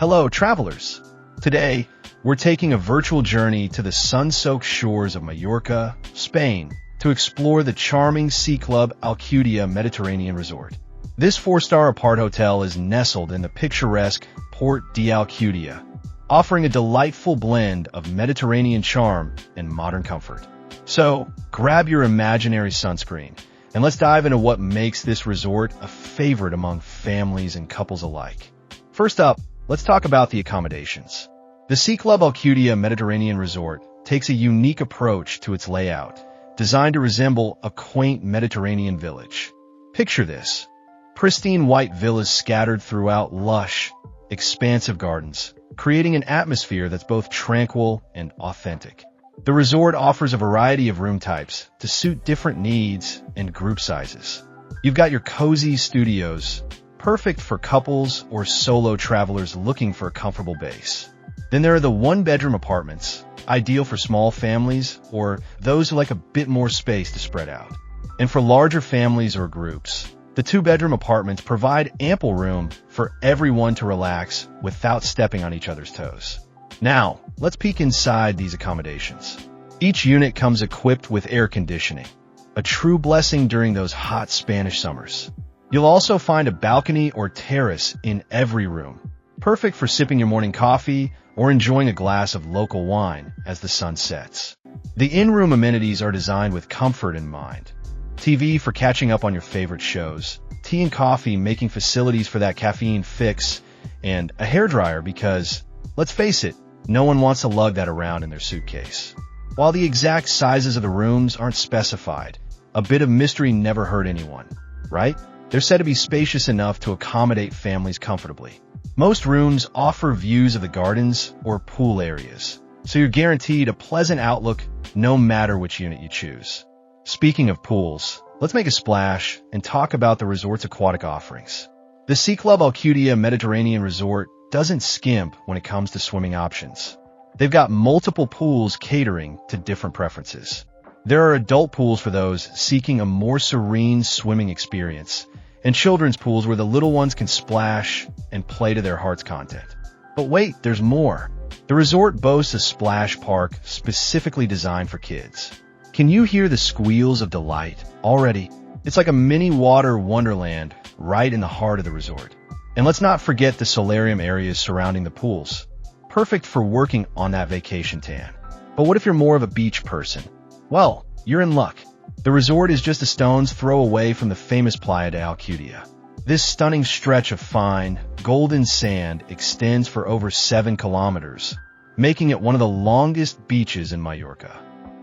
Hello, travelers! Today, we're taking a virtual journey to the sun-soaked shores of Mallorca, Spain, to explore the charming Seaclub Alcudia Mediterranean Resort. This four-star Aparthotel is nestled in the picturesque Port de Alcudia, offering a delightful blend of Mediterranean charm and modern comfort. So, grab your imaginary sunscreen, and let's dive into what makes this resort a favorite among families and couples alike. First up, let's talk about the accommodations. The Seaclub Alcudia Mediterranean Resort takes a unique approach to its layout, designed to resemble a quaint Mediterranean village. Picture this: pristine white villas scattered throughout lush, expansive gardens, creating an atmosphere that's both tranquil and authentic. The resort offers a variety of room types to suit different needs and group sizes. You've got your cozy studios, perfect for couples or solo travelers looking for a comfortable base. Then there are the one-bedroom apartments, ideal for small families or those who like a bit more space to spread out. And for larger families or groups, the two-bedroom apartments provide ample room for everyone to relax without stepping on each other's toes. Now, let's peek inside these accommodations. Each unit comes equipped with air conditioning, a true blessing during those hot Spanish summers. You'll also find a balcony or terrace in every room, perfect for sipping your morning coffee or enjoying a glass of local wine as the sun sets. The in-room amenities are designed with comfort in mind. TV for catching up on your favorite shows, tea and coffee making facilities for that caffeine fix, and a hairdryer because, let's face it, no one wants to lug that around in their suitcase. While the exact sizes of the rooms aren't specified, a bit of mystery never hurt anyone, right? They're said to be spacious enough to accommodate families comfortably. Most rooms offer views of the gardens or pool areas, so you're guaranteed a pleasant outlook no matter which unit you choose. Speaking of pools, let's make a splash and talk about the resort's aquatic offerings. The Seaclub Alcudia Mediterranean Resort doesn't skimp when it comes to swimming options. They've got multiple pools catering to different preferences. There are adult pools for those seeking a more serene swimming experience, and children's pools where the little ones can splash and play to their heart's content. But wait, there's more. The resort boasts a splash park specifically designed for kids. Can you hear the squeals of delight already? It's like a mini water wonderland right in the heart of the resort. And let's not forget the solarium areas surrounding the pools, perfect for working on that vacation tan. But what if you're more of a beach person? Well, you're in luck. The resort is just a stone's throw away from the famous Playa de Alcudia. This stunning stretch of fine, golden sand extends for over 7 kilometers, making it one of the longest beaches in Mallorca.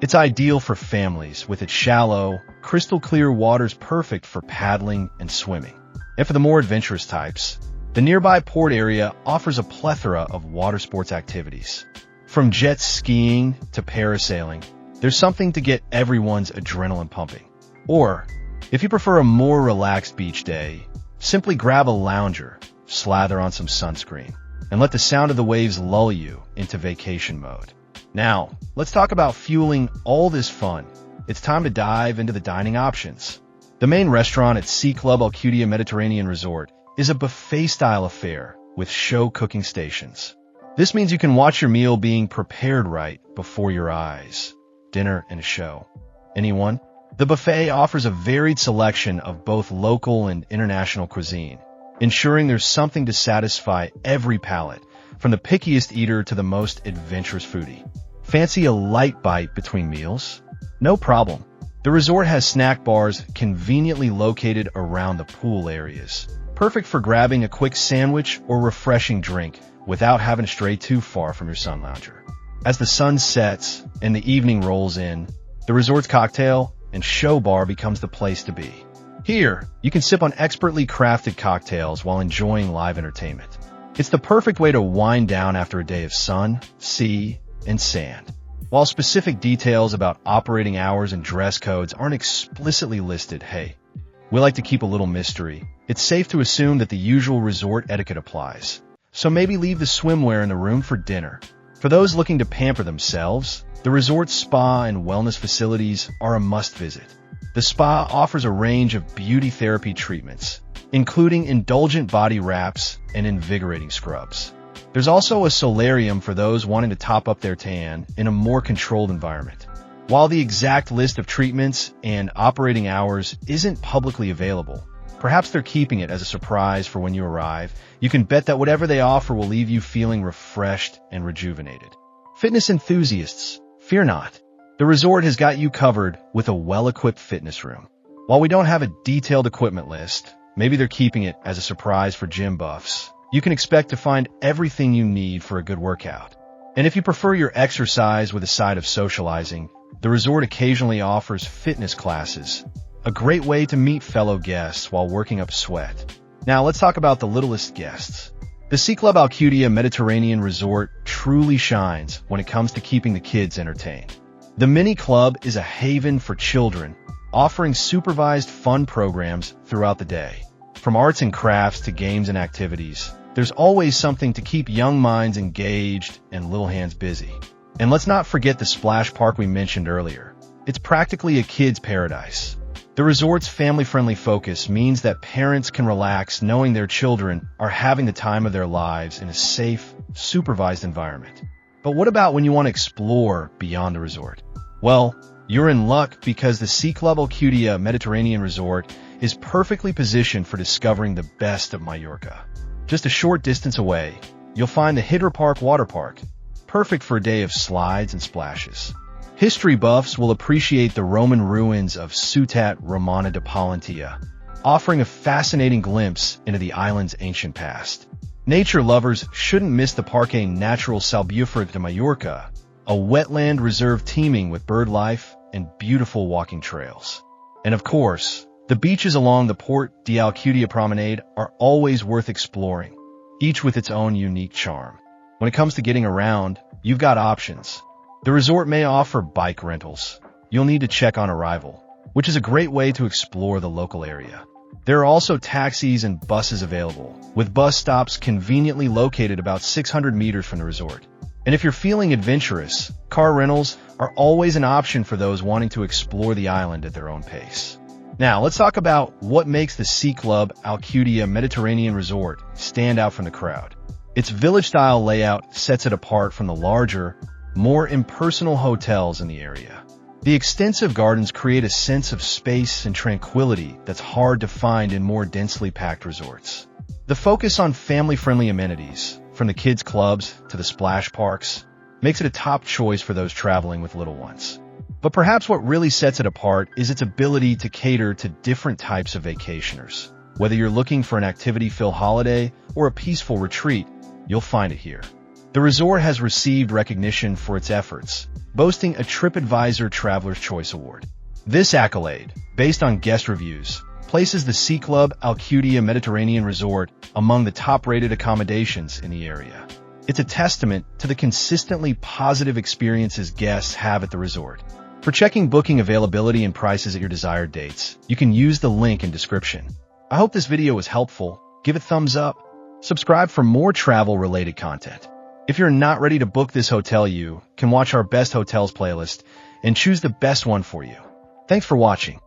It's ideal for families, with its shallow, crystal-clear waters perfect for paddling and swimming. And for the more adventurous types, the nearby port area offers a plethora of water sports activities. From jet skiing to parasailing, there's something to get everyone's adrenaline pumping. Or, if you prefer a more relaxed beach day, simply grab a lounger, slather on some sunscreen, and let the sound of the waves lull you into vacation mode. Now, let's talk about fueling all this fun. It's time to dive into the dining options. The main restaurant at Seaclub Alcudia Mediterranean Resort is a buffet-style affair with show cooking stations. This means you can watch your meal being prepared right before your eyes. Dinner and a show. Anyone? The buffet offers a varied selection of both local and international cuisine, ensuring there's something to satisfy every palate, from the pickiest eater to the most adventurous foodie. Fancy a light bite between meals? No problem. The resort has snack bars conveniently located around the pool areas, perfect for grabbing a quick sandwich or refreshing drink without having to stray too far from your sun lounger. As the sun sets and the evening rolls in, the resort's cocktail and show bar becomes the place to be. Here, you can sip on expertly crafted cocktails while enjoying live entertainment. It's the perfect way to wind down after a day of sun, sea, and sand. While specific details about operating hours and dress codes aren't explicitly listed, hey, we like to keep a little mystery. It's safe to assume that the usual resort etiquette applies. So maybe leave the swimwear in the room for dinner. For those looking to pamper themselves, the resort's spa and wellness facilities are a must-visit. The spa offers a range of beauty therapy treatments, including indulgent body wraps and invigorating scrubs. There's also a solarium for those wanting to top up their tan in a more controlled environment. While the exact list of treatments and operating hours isn't publicly available, perhaps they're keeping it as a surprise for when you arrive. You can bet that whatever they offer will leave you feeling refreshed and rejuvenated. Fitness enthusiasts, fear not. The resort has got you covered with a well-equipped fitness room. While we don't have a detailed equipment list, maybe they're keeping it as a surprise for gym buffs. You can expect to find everything you need for a good workout. And if you prefer your exercise with a side of socializing, the resort occasionally offers fitness classes, a great way to meet fellow guests while working up sweat. Now let's talk about the littlest guests. The Seaclub Alcudia Mediterranean Resort truly shines when it comes to keeping the kids entertained. The mini club is a haven for children, offering supervised fun programs throughout the day. From arts and crafts to games and activities, there's always something to keep young minds engaged and little hands busy. And let's not forget the splash park we mentioned earlier. It's practically a kid's paradise. The resort's family-friendly focus means that parents can relax knowing their children are having the time of their lives in a safe, supervised environment. But what about when you want to explore beyond the resort? Well, you're in luck because the Seaclub Alcudia Mediterranean Resort is perfectly positioned for discovering the best of Mallorca. Just a short distance away, you'll find the Hydro Park Water Park, perfect for a day of slides and splashes. History buffs will appreciate the Roman ruins of Ciutat Romana de Palentia, offering a fascinating glimpse into the island's ancient past. Nature lovers shouldn't miss the Parque Natural Salbufert de Mallorca, a wetland reserve teeming with bird life and beautiful walking trails. And of course, the beaches along the Port de Alcudia promenade are always worth exploring, each with its own unique charm. When it comes to getting around, you've got options. The resort may offer bike rentals. You'll need to check on arrival, which is a great way to explore the local area. There are also taxis and buses available, with bus stops conveniently located about 600 meters from the resort. And if you're feeling adventurous, car rentals are always an option for those wanting to explore the island at their own pace. Now, let's talk about what makes the Seaclub Alcudia Mediterranean Resort stand out from the crowd. Its village-style layout sets it apart from the larger, more impersonal hotels in the area. The extensive gardens create a sense of space and tranquility that's hard to find in more densely packed resorts. The focus on family-friendly amenities, from the kids' clubs to the splash parks, makes it a top choice for those traveling with little ones. But perhaps what really sets it apart is its ability to cater to different types of vacationers. Whether you're looking for an activity-filled holiday or a peaceful retreat, you'll find it here. The resort has received recognition for its efforts, boasting a TripAdvisor Traveler's Choice Award. This accolade, based on guest reviews, places the Seaclub Alcudia Mediterranean Resort among the top-rated accommodations in the area. It's a testament to the consistently positive experiences guests have at the resort. For checking booking availability and prices at your desired dates, you can use the link in description. I hope this video was helpful. Give it a thumbs up. Subscribe for more travel-related content. If you're not ready to book this hotel, you can watch our Best Hotels playlist and choose the best one for you. Thanks for watching.